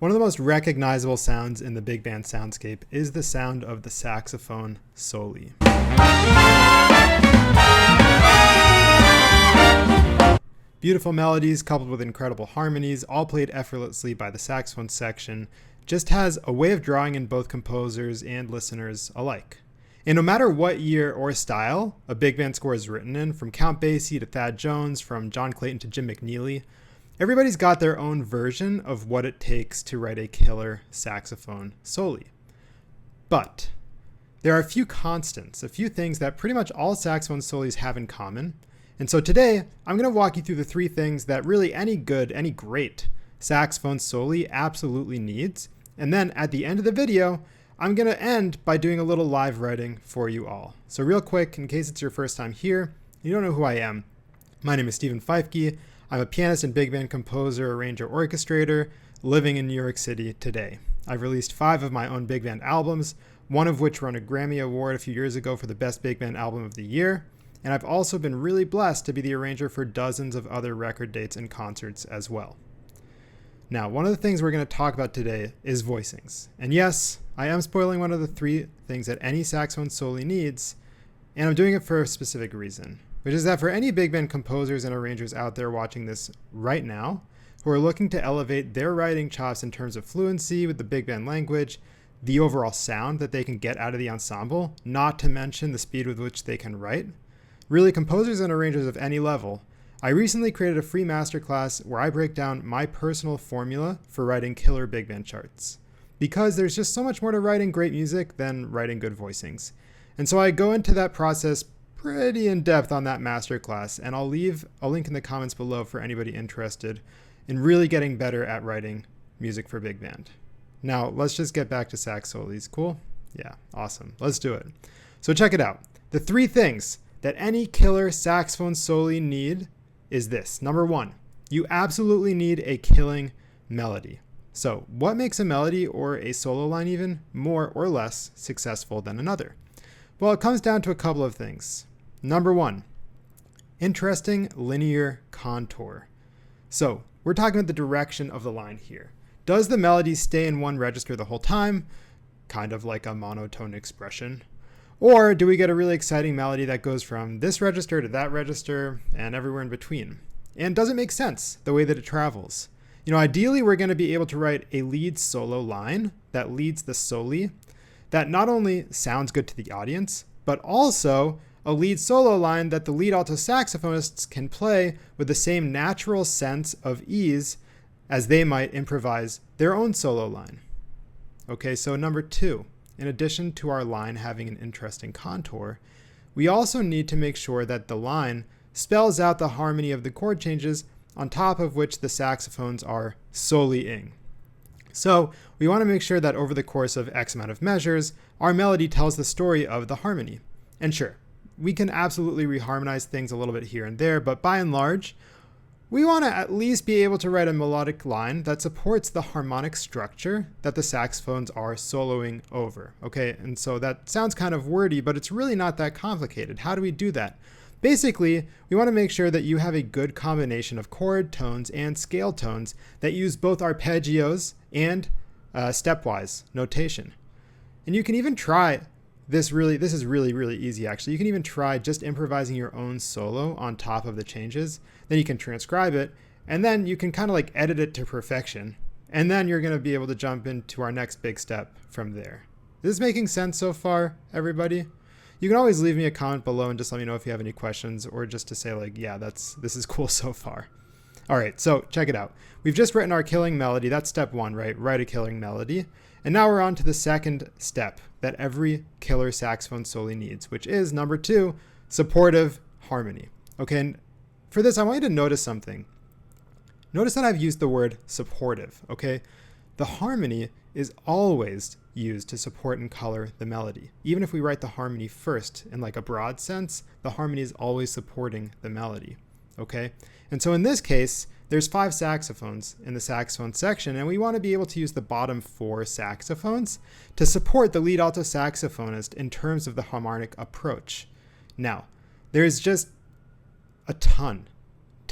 One of the most recognizable sounds in the big band soundscape is the sound of the saxophone Soli. Beautiful melodies coupled with incredible harmonies, all played effortlessly by the saxophone section, just has a way of drawing in both composers and listeners alike. And no matter what year or style a big band score is written in, from Count Basie to Thad Jones, from John Clayton to Jim McNeely, everybody's got their own version of what it takes to write a killer saxophone Soli. But there are a few constants, a few things that pretty much all saxophone solis have in common. And so today, I'm going to walk you through the three things that really any great saxophone Soli absolutely needs. And then at the end of the video, I'm going to end by doing a little live writing for you all. So real quick, in case it's your first time here, you don't know who I am. My name is Stephen Feifke. I'm a pianist and big band composer, arranger, orchestrator, living in New York City today. I've released 5 of my own big band albums, one of which won a Grammy Award a few years ago for the Best Big Band Album of the Year. And I've also been really blessed to be the arranger for dozens of other record dates and concerts as well. Now, one of the things we're going to talk about today is voicings. And yes, I am spoiling one of the 3 things that any saxophone Soli needs, and I'm doing it for a specific reason, which is that for any big band composers and arrangers out there watching this right now, who are looking to elevate their writing chops in terms of fluency with the big band language, the overall sound that they can get out of the ensemble, not to mention the speed with which they can write, really composers and arrangers of any level, I recently created a free masterclass where I break down my personal formula for writing killer big band charts. Because there's just so much more to writing great music than writing good voicings. And so I go into that process pretty in depth on that masterclass, and I'll leave a link in the comments below for anybody interested in really getting better at writing music for big band. Now, let's just get back to sax solis. Cool? Yeah, awesome. Let's do it. So check it out. The 3 things that any killer saxophone Soli need is this. Number 1, you absolutely need a killing melody. So what makes a melody or a solo line even more or less successful than another? Well, it comes down to a couple of things. Number 1, interesting linear contour. So we're talking about the direction of the line here. Does the melody stay in one register the whole time? Kind of like a monotone expression. Or do we get a really exciting melody that goes from this register to that register and everywhere in between? And does it make sense the way that it travels? Ideally, we're going to be able to write a lead solo line that leads the Soli that not only sounds good to the audience, but also a lead solo line that the lead alto saxophonists can play with the same natural sense of ease as they might improvise their own solo line. Okay, so number 2, in addition to our line having an interesting contour, we also need to make sure that the line spells out the harmony of the chord changes on top of which the saxophones are soli-ing. So we want to make sure that over the course of X amount of measures, our melody tells the story of the harmony. And sure, we can absolutely reharmonize things a little bit here and there, but by and large, we want to at least be able to write a melodic line that supports the harmonic structure that the saxophones are soloing over. Okay, and so that sounds kind of wordy, but it's really not that complicated. How do we do that? Basically, we want to make sure that you have a good combination of chord tones and scale tones that use both arpeggios and stepwise notation. And you can even try this is really easy actually. You can even try just improvising your own solo on top of the changes. Then you can transcribe it, and then you can kind of like edit it to perfection. And then you're going to be able to jump into our next big step from there. Is this making sense so far, everybody? You can always leave me a comment below and just let me know if you have any questions, or just to say like, yeah, this is cool so far. All right, so check it out. We've just written our killing melody. That's step 1, right? Write a killing melody. And now we're on to the second step that every killer saxophone Soli needs, which is number 2, supportive harmony. Okay, and for this, I want you to notice something. Notice that I've used the word supportive, okay? The harmony is always used to support and color the melody. Even if we write the harmony first in like a broad sense, the harmony is always supporting the melody, okay? And so in this case, there's 5 saxophones in the saxophone section, and we want to be able to use the bottom 4 saxophones to support the lead alto saxophonist in terms of the harmonic approach. Now, there's just a ton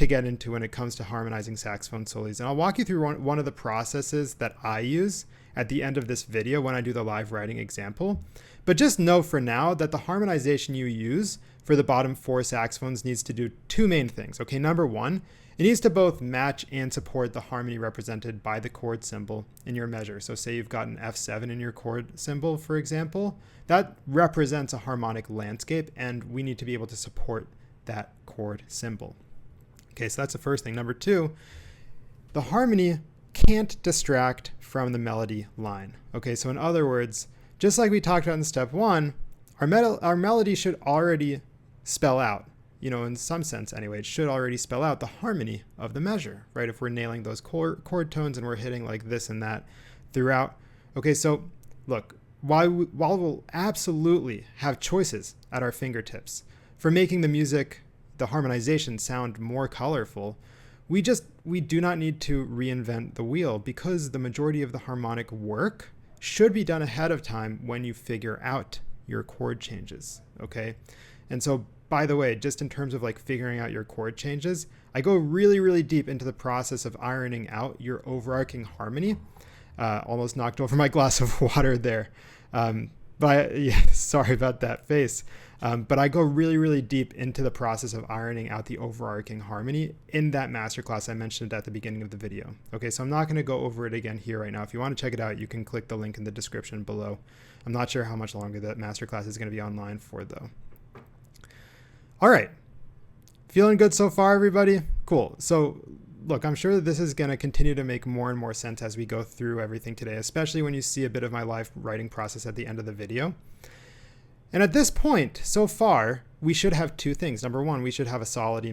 to get into when it comes to harmonizing saxophone solos. And I'll walk you through one of the processes that I use at the end of this video when I do the live writing example. But just know for now that the harmonization you use for the bottom 4 saxophones needs to do 2 main things. Okay, number 1, it needs to both match and support the harmony represented by the chord symbol in your measure. So say you've got an F7 in your chord symbol, for example, that represents a harmonic landscape, and we need to be able to support that chord symbol. Okay, so that's the first thing. Number 2, the harmony can't distract from the melody line. Okay, so in other words, just like we talked about in step 1, our melody should already spell out, in some sense anyway, it should already spell out the harmony of the measure, right? If we're nailing those chord tones and we're hitting like this and that throughout. Okay, so look, while we'll absolutely have choices at our fingertips for making the music, the harmonization sound more colorful, we do not need to reinvent the wheel, because the majority of the harmonic work should be done ahead of time when you figure out your chord changes, okay? And so, by the way, just in terms of like figuring out your chord changes, I go really, really deep into the process of ironing out your overarching harmony. Almost knocked over my glass of water there. Sorry about that face. But I go really, really deep into the process of ironing out the overarching harmony in that masterclass I mentioned at the beginning of the video. Okay, so I'm not going to go over it again here right now. If you want to check it out, you can click the link in the description below. I'm not sure how much longer that masterclass is going to be online for, though. All right. Feeling good so far, everybody? Cool. So look, I'm sure that this is going to continue to make more and more sense as we go through everything today, especially when you see a bit of my live writing process at the end of the video. And at this point, so far, we should have 2 things. Number 1, we should have a solid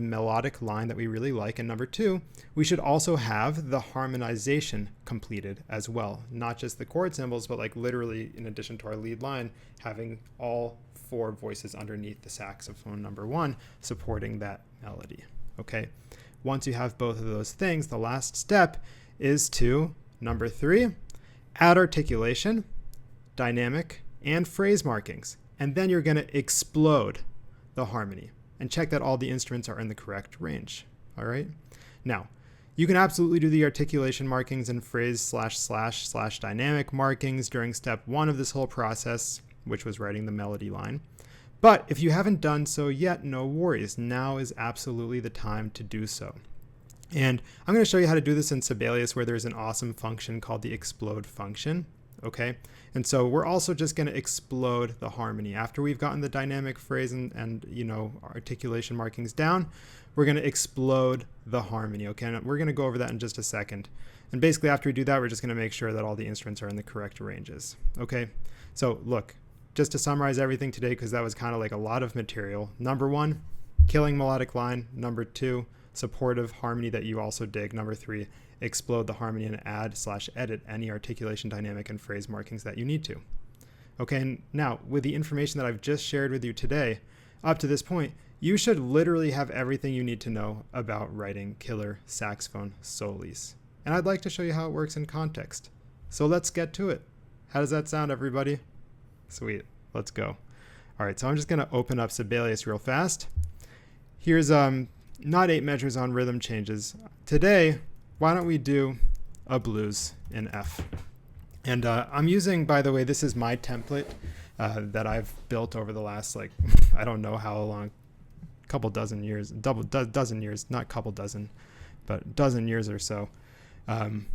melodic line that we really like. And number 2, we should also have the harmonization completed as well. Not just the chord symbols, but like literally, in addition to our lead line, having all 4 voices underneath the saxophone number 1 supporting that melody. Okay. Once you have both of those things, the last step is to, number 3, add articulation, dynamic, and phrase markings. And then you're going to explode the harmony and check that all the instruments are in the correct range. All right. Now, you can absolutely do the articulation markings and phrase / dynamic markings during step 1 of this whole process, which was writing the melody line. But if you haven't done so yet, no worries. Now is absolutely the time to do so. And I'm going to show you how to do this in Sibelius, where there's an awesome function called the explode function. Okay, and so we're also just going to explode the harmony. After we've gotten the dynamic phrase and articulation markings down, we're going to explode the harmony. Okay, and we're going to go over that in just a second. And basically after we do that, we're just going to make sure that all the instruments are in the correct ranges. Okay, so look, just to summarize everything today, because that was kind of like a lot of material. Number 1, killing melodic line. Number 2, supportive harmony that you also dig. Number 3, explode the harmony and add / edit any articulation, dynamic, and phrase markings that you need to. Okay, and now with the information that I've just shared with you today, up to this point, you should literally have everything you need to know about writing killer saxophone solis. And I'd like to show you how it works in context. So let's get to it. How does that sound, everybody? Sweet, let's go. All right, so I'm just going to open up Sibelius real fast. Here's not 8 measures on rhythm changes. Today, why don't we do a blues in F? And I'm using, by the way, this is my template that I've built over the last, I don't know how long, dozen years, not couple dozen, but dozen years or so. And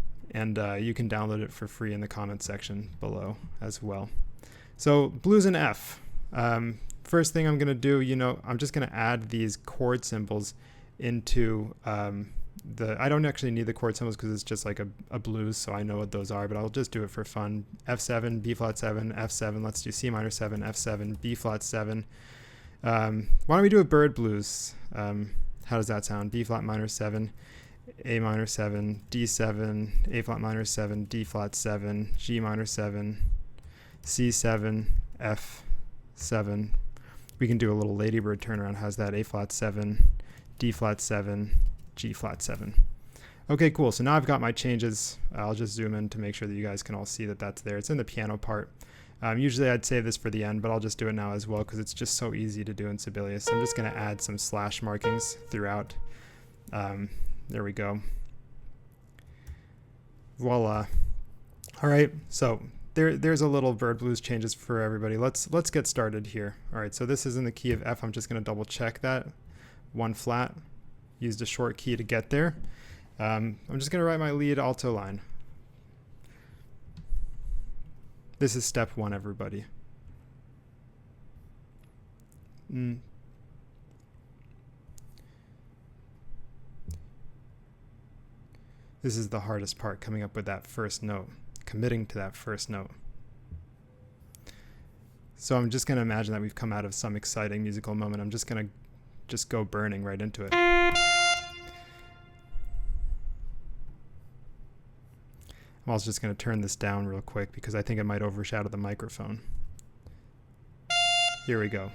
you can download it for free in the comments section below as well. So blues in F. First thing I'm going to do, I'm just going to add these chord symbols into I don't actually need the chord symbols because it's just like a blues, so I know what those are, but I'll just do it for fun. F7, B flat 7, F7, let's do C minor 7, F7, B flat 7. Why don't we do a bird blues? How does that sound? B flat minor 7, A minor 7, D7, A flat minor 7, D flat 7, G minor 7, C7, F7. We can do a little ladybird turnaround. How's that? A flat 7, D flat 7, G flat 7. Okay, cool. So now I've got my changes. I'll just zoom in to make sure that you guys can all see that that's there. It's in the piano part. Usually I'd save this for the end, but I'll just do it now as well because it's just so easy to do in Sibelius. I'm just going to add some slash markings throughout. There we go. Voila. All right, so there's a little bird blues changes for everybody. Let's get started here. All right, so this is in the key of F. I'm just going to double check that. 1 flat. Used a short key to get there. I'm just going to write my lead alto line. This is step 1, everybody. This is the hardest part, coming up with that first note, committing to that first note. So I'm just going to imagine that we've come out of some exciting musical moment. I'm just going to go burning right into it. I'm also just going to turn this down real quick because I think it might overshadow the microphone. Here we go.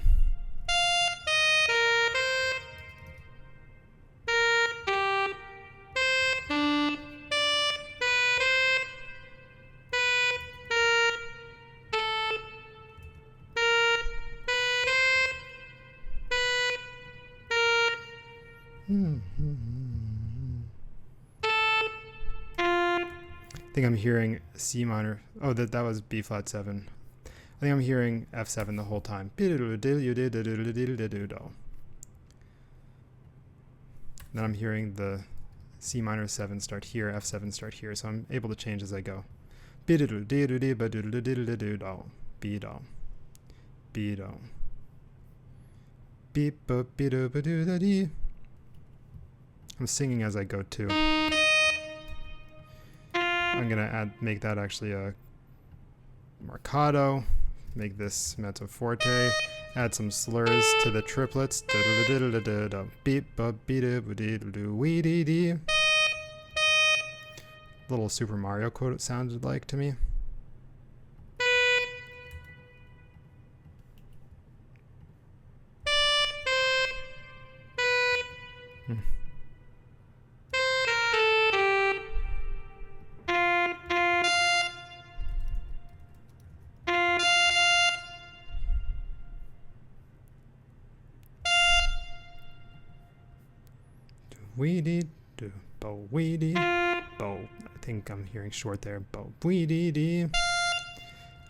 I think I'm hearing C minor. Oh, that was B flat 7. I think I'm hearing F7 the whole time. Then I'm hearing the C minor 7 start here, F7 start here, so I'm able to change as I go. B do, B do, B do, beep ba be do ba do da dee. I'm singing as I go too. I'm gonna make that actually a marcato, make this mezzo forte, add some slurs to the triplets. Little Super Mario quote it sounded like to me. Weedy do bo weedy bo. I think I'm hearing short there. Bo weedy dee.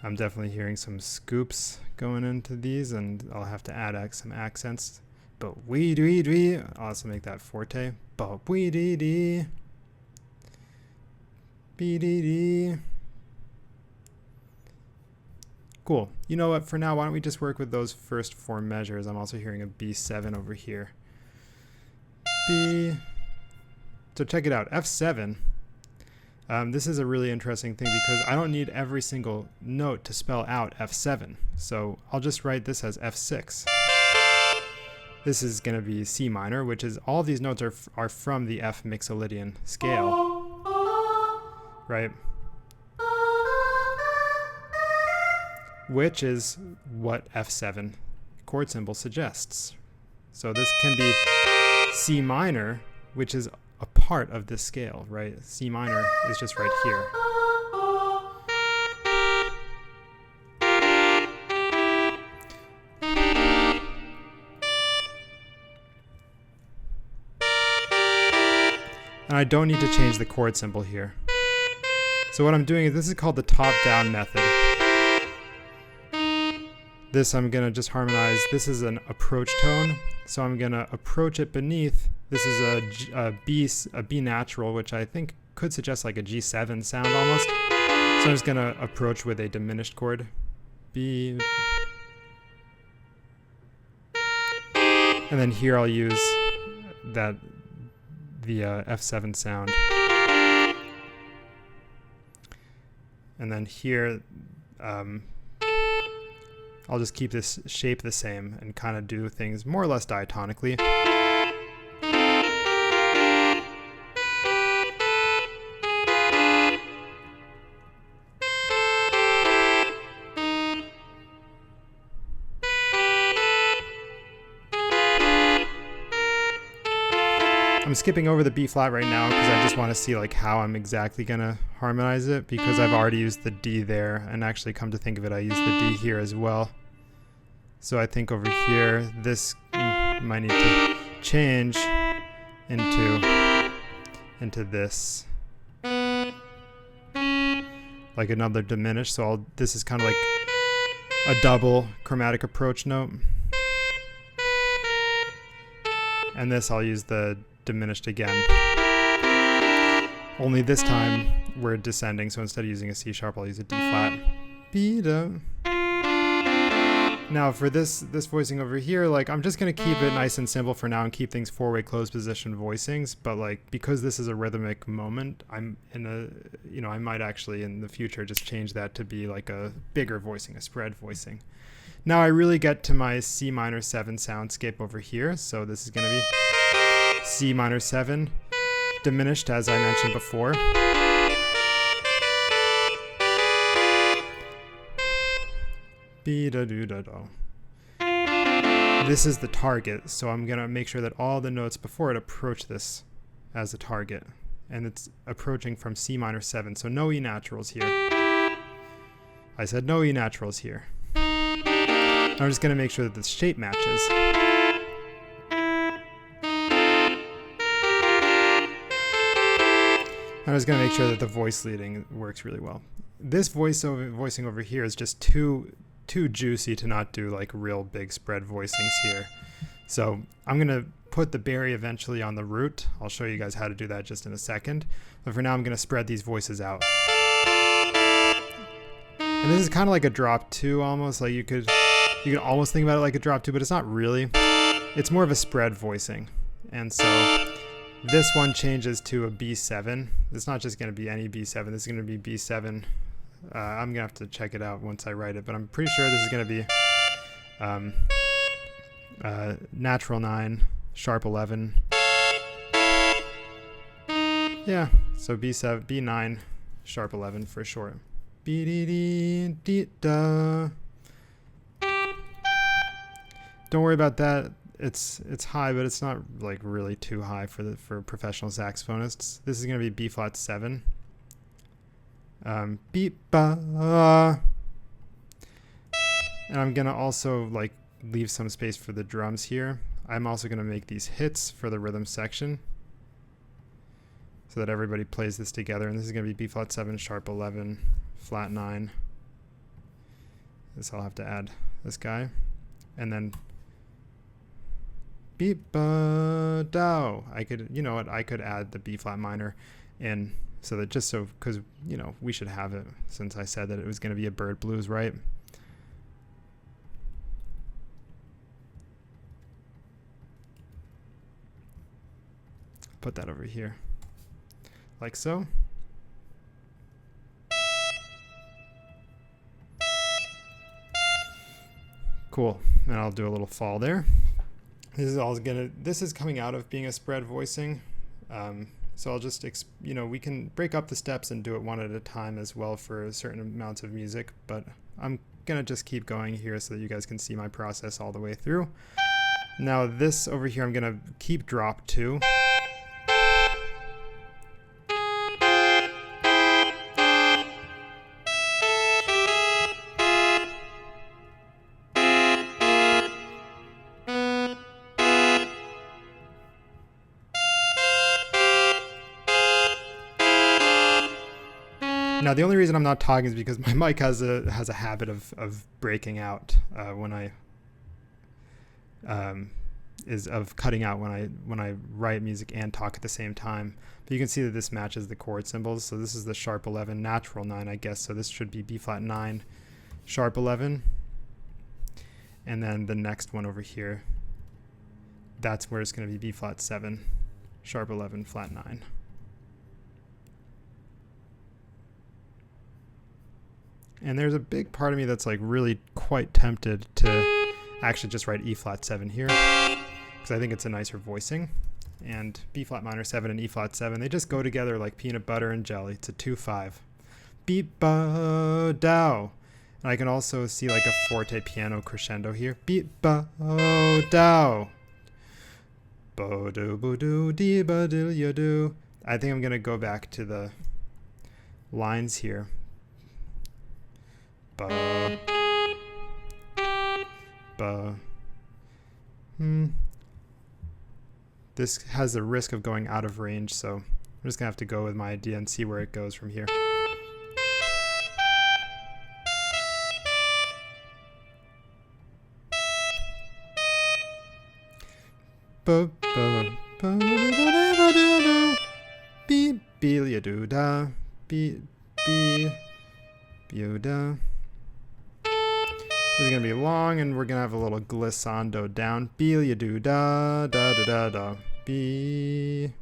I'm definitely hearing some scoops going into these, and I'll have to add some accents. Bo weedy dee. I'll also make that forte. Bo weedy dee. Be dee dee. Cool. You know what? For now, why don't we just work with those first 4 measures? I'm also hearing a B7 over here. B. So check it out. F7. This is a really interesting thing because I don't need every single note to spell out F7. So I'll just write this as F6. This is going to be C minor, which is all these notes are from the F Mixolydian scale, right? Which is what F7 chord symbol suggests. So this can be C minor, which is a part of this scale, right? C minor is just right here. And I don't need to change the chord symbol here. So what I'm doing is, this is called the top-down method. This I'm going to just harmonize. This is an approach tone, so I'm going to approach it beneath. This is a B natural, which I think could suggest like a G7 sound almost. So I'm just going to approach with a diminished chord. B. And then here I'll use the F7 sound. And then here, I'll just keep this shape the same and kind of do things more or less diatonically. I'm I'm skipping over the B flat right now because I just want to see like how I'm exactly gonna harmonize it, because I've already used the D there, and actually come to think of it, I used the D here as well. So I think over here this might need to change into this, like another diminished. So this is kind of like a double chromatic approach note, and this I'll use the diminished again, only this time we're descending, so instead of using a C sharp I'll use a D flat. B-da. Now for this voicing over here, like I'm just gonna keep it nice and simple for now and keep things 4-way closed position voicings, but like because this is a rhythmic moment, I'm in a, you know, I might actually in the future just change that to be like a bigger voicing, a spread voicing. Now I really get to my C minor 7 soundscape over here, so this is gonna be C minor 7 diminished as I mentioned before. B-da-do-da-do. This is the target, so I'm gonna make sure that all the notes before it approach this as a target, and it's approaching from C minor 7, so no E naturals here. I said no E naturals here. I'm just gonna make sure that the shape matches. I'm just gonna make sure that the voice leading works really well. This voicing over here is just too juicy to not do like real big spread voicings here. So I'm gonna put the Barry eventually on the root. I'll show you guys how to do that just in a second. But for now I'm gonna spread these voices out. And this is kind of like a drop 2 almost, like you could almost think about it like a drop 2, but it's not really. It's more of a spread voicing. And so this one changes to a B7. It's not just gonna be any B7, this is gonna be B7. I'm gonna have to check it out once I write it, but I'm pretty sure this is gonna be natural 9, sharp 11. Yeah, so B7, B9, sharp 11 for short. B-dee-dee-dee-da. Don't worry about that. It's high, but it's not like really too high for professional saxophonists. This is gonna be B flat 7. Beep ba. And I'm gonna also like leave some space for the drums here. I'm also gonna make these hits for the rhythm section so that everybody plays this together. And this is gonna be B flat 7, sharp 11, flat 9. This I'll have to add this guy, and then beep ba dow. I could, you know what? I could add the B flat minor in. So that just so, because, you know, we should have it since I said that it was going to be a bird blues, right? Put that over here, like so. Cool, and I'll do a little fall there. This is coming out of being a spread voicing. So I'll just, you know, we can break up the steps and do it one at a time as well for certain amounts of music, but I'm gonna just keep going here so that you guys can see my process all the way through. Now this over here, I'm gonna keep drop 2. Now the only reason I'm not talking is because my mic has a habit of breaking out when I cutting out when I write music and talk at the same time. But you can see that this matches the chord symbols. So this is the sharp 11, natural 9, I guess. So this should be B flat 9, sharp 11, and then the next one over here, that's where it's going to be B flat 7, sharp 11, flat 9. And there's a big part of me that's like really quite tempted to actually just write E flat 7 here, because I think it's a nicer voicing. And B flat minor 7 and E flat 7, they just go together like peanut butter and jelly. It's a 2-5. Beep ba dow. And I can also see like a forte piano crescendo here. Beep ba dow. Bo do bo do dee ba do ya do. I think I'm gonna go back to the lines here. Ba ba. This has the risk of going out of range, so I'm just gonna have to go with my idea and see where it goes from here. Ba ba ba da da be be ya do da be be be da. This is gonna be long, and we're gonna have a little glissando down. Be ya do da da da da da be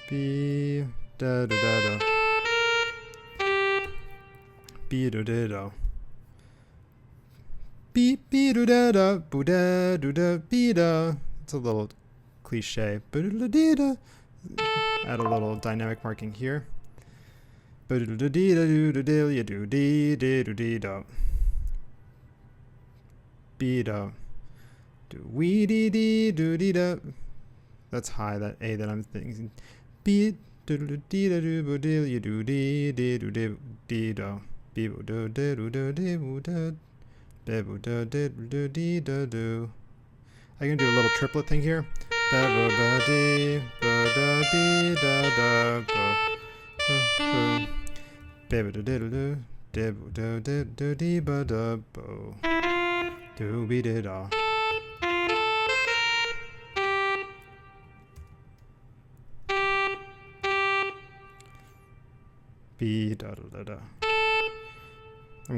da da da da be do da da be do da da boo da do da be da. It's a little cliche. Add a little dynamic marking here. That's high, that A that I'm thinking. I can do a little triplet thing here. I'm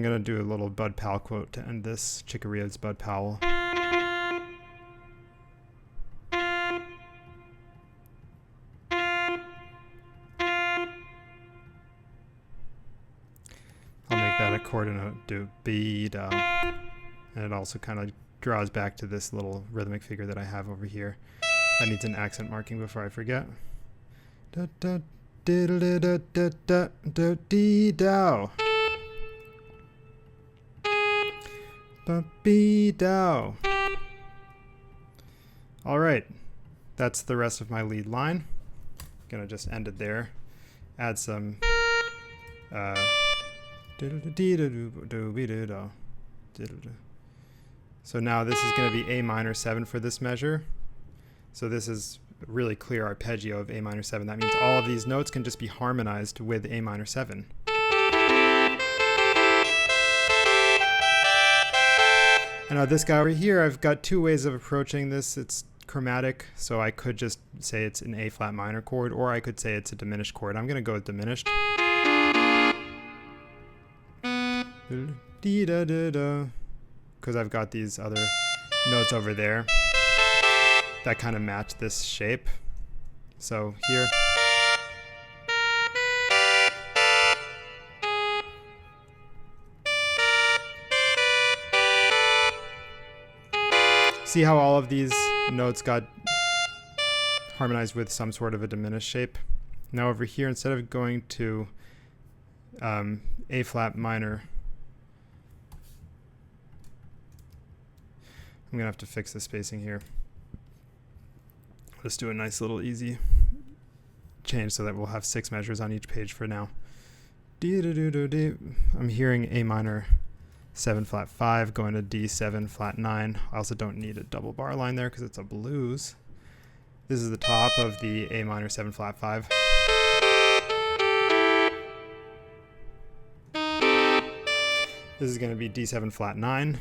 gonna do a little Bud Powell quote to end this. Chicorea's Bud Powell. Chord note, do be da, and it also kind of draws back to this little rhythmic figure that I have over here. That needs an accent marking before I forget. Da da diddle da da da da da dee dow. Ba be dow. All right, that's the rest of my lead line. Gonna just end it there. Add some. So now this is going to be A minor 7 for this measure. So this is a really clear arpeggio of A minor 7. That means all of these notes can just be harmonized with A minor 7. And now this guy over here, I've got two ways of approaching this. It's chromatic, so I could just say it's an A flat minor chord, or I could say it's a diminished chord. I'm going to go with diminished. Because I've got these other notes over there that kind of match this shape. So here. See how all of these notes got harmonized with some sort of a diminished shape? Now over here, instead of going to A flat minor, I'm going to have to fix the spacing here. Let's do a nice little easy change so that we'll have 6 measures on each page for now. I'm hearing A minor 7 flat 5 going to D7 flat 9. I also don't need a double bar line there because it's a blues. This is the top of the A minor 7 flat 5. This is going to be D7 flat 9.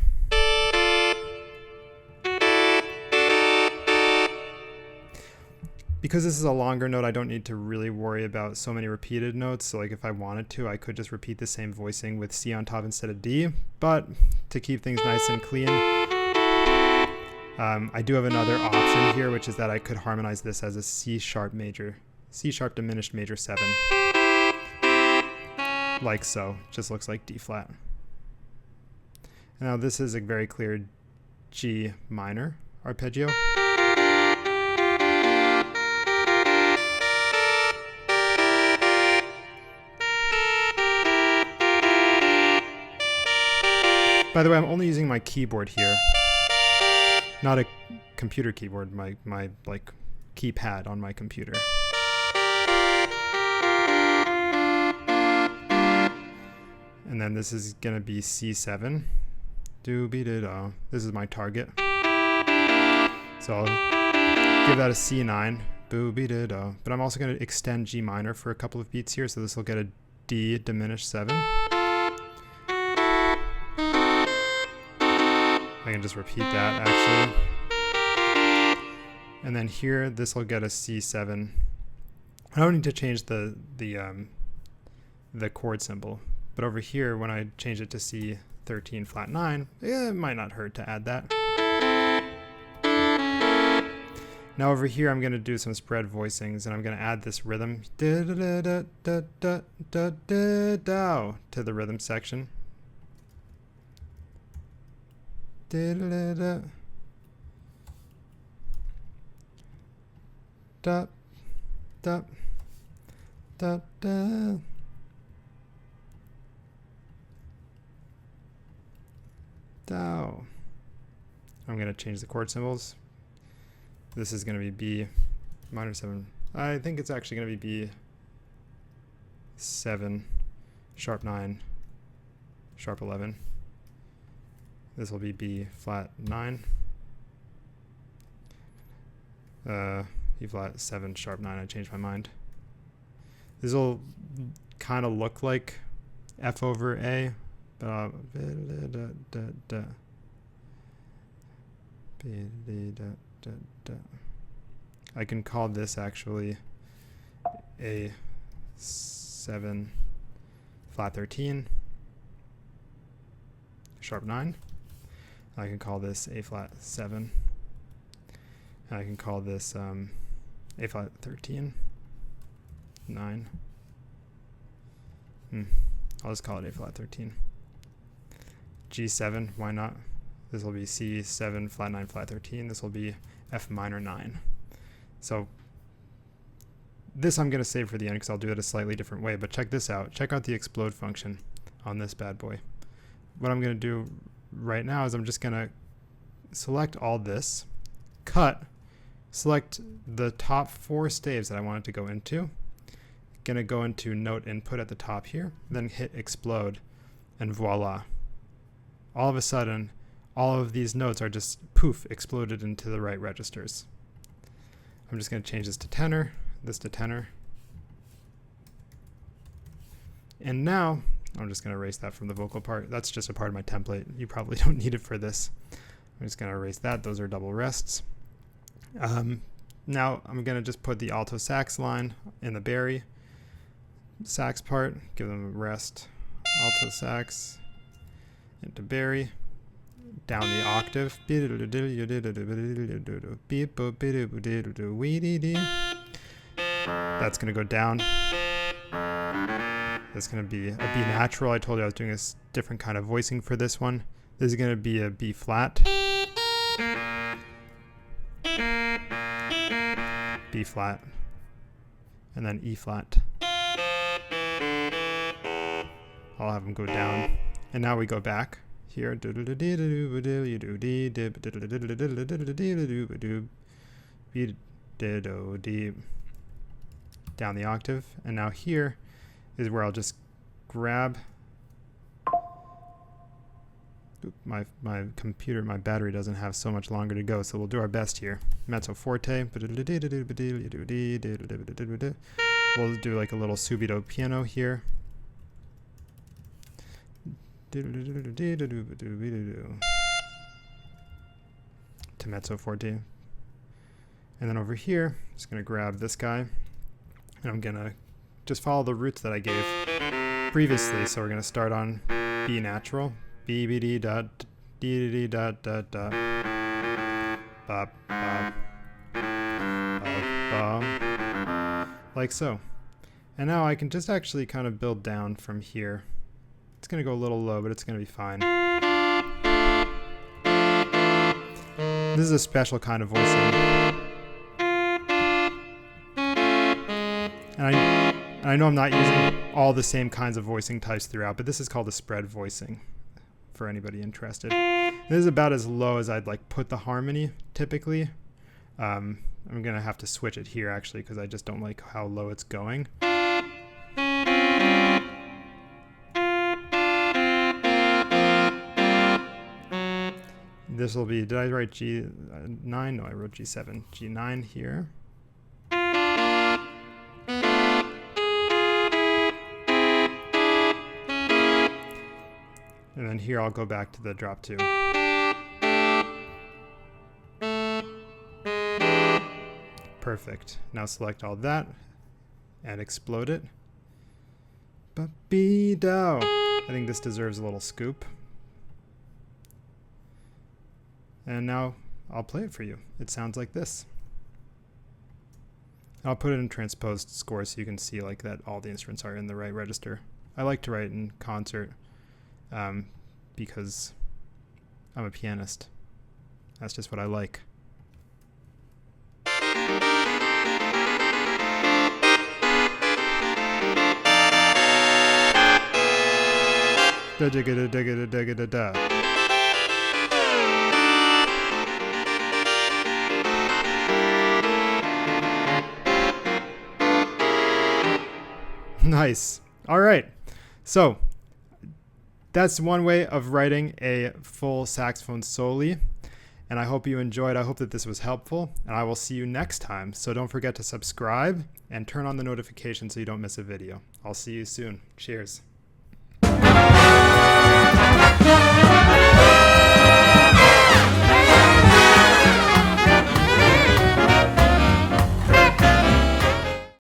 Because this is a longer note, I don't need to really worry about so many repeated notes. So like if I wanted to, I could just repeat the same voicing with C on top instead of D. But to keep things nice and clean, I do have another option here, which is that I could harmonize this as a C sharp diminished major 7. Like so. Just looks like D flat. Now this is a very clear G minor arpeggio. By the way, I'm only using my keyboard here. not a computer keyboard, my like keypad on my computer. And then this is gonna be C7. Do-be-do-do. This is my target. So I'll give that a C9. Boo-be-do-do. But I'm also gonna extend G minor for a couple of beats here, so this will get a D diminished 7. I can just repeat that actually. And then here, this will get a C7. I don't need to change the chord symbol, but over here, when I change it to C13 flat 9, it might not hurt to add that. Now over here, I'm going to do some spread voicings, and I'm going to add this rhythm to the rhythm section. Da da da da da. Do. I'm going to change the chord symbols. This is going to be B minor 7. I think it's actually going to be B7, sharp 9, sharp 11. This will be B flat 9. E flat 7, sharp 9. I changed my mind. This will kind of look like F over A. I can call this actually a 7 flat 13, sharp 9. I can call this A flat 7. And I can call this A flat 13, 9. I'll just call it A flat 13. G7, why not? This will be C7 flat 9 flat 13. This will be F minor 9. So this I'm going to save for the end because I'll do it a slightly different way. But check this out. Check out the explode function on this bad boy. What I'm going to do right now is I'm just going to select all this, cut, select the top 4 staves that I want it to go into. Going to go into note input at the top here, then hit explode, and voila. All of a sudden, all of these notes are just poof exploded into the right registers. I'm just going to change this to tenor, this to tenor. And now I'm just going to erase that from the vocal part. That's just a part of my template. You probably don't need it for this. I'm just going to erase that. Those are double rests. Now I'm going to just put the alto sax line in the bari sax part, give them a rest. Alto sax into bari, down the octave. That's going to go down. That's going to be a B natural. I told you I was doing a different kind of voicing for this one. This is going to be a B flat, B flat, and then E flat. I'll have them go down. And now we go back here. Down the octave. And now here is where I'll just grab my computer, my battery doesn't have so much longer to go, so we'll do our best here. Mezzo forte. We'll do like a little subito piano here. To mezzo forte. And then over here, I'm just going to grab this guy, and I'm going to just follow the roots that I gave previously. So we're going to start on B natural, B B D dot D D dot dot dot, ba ba ba, like so. And now I can just actually kind of build down from here. It's going to go a little low, but it's going to be fine. This is a special kind of voicing. And I know I'm not using all the same kinds of voicing types throughout, but this is called a spread voicing for anybody interested. This is about as low as I'd like put the harmony typically. I'm gonna have to switch it here actually because I just don't like how low it's going. This will be, did I write G9? No, I wrote G7. G9 here. And then here I'll go back to the drop 2. Perfect. Now select all that and explode it. Ba-be-dow. I think this deserves a little scoop. And now I'll play it for you. It sounds like this. I'll put it in transposed score so you can see like that all the instruments are in the right register. I like to write in concert because I'm a pianist. That's just what I like. Da da da da da da da da. Nice. All right. So that's one way of writing a full saxophone soli. And I hope you enjoyed. I hope that this was helpful. And I will see you next time. So don't forget to subscribe and turn on the notifications so you don't miss a video. I'll see you soon. Cheers.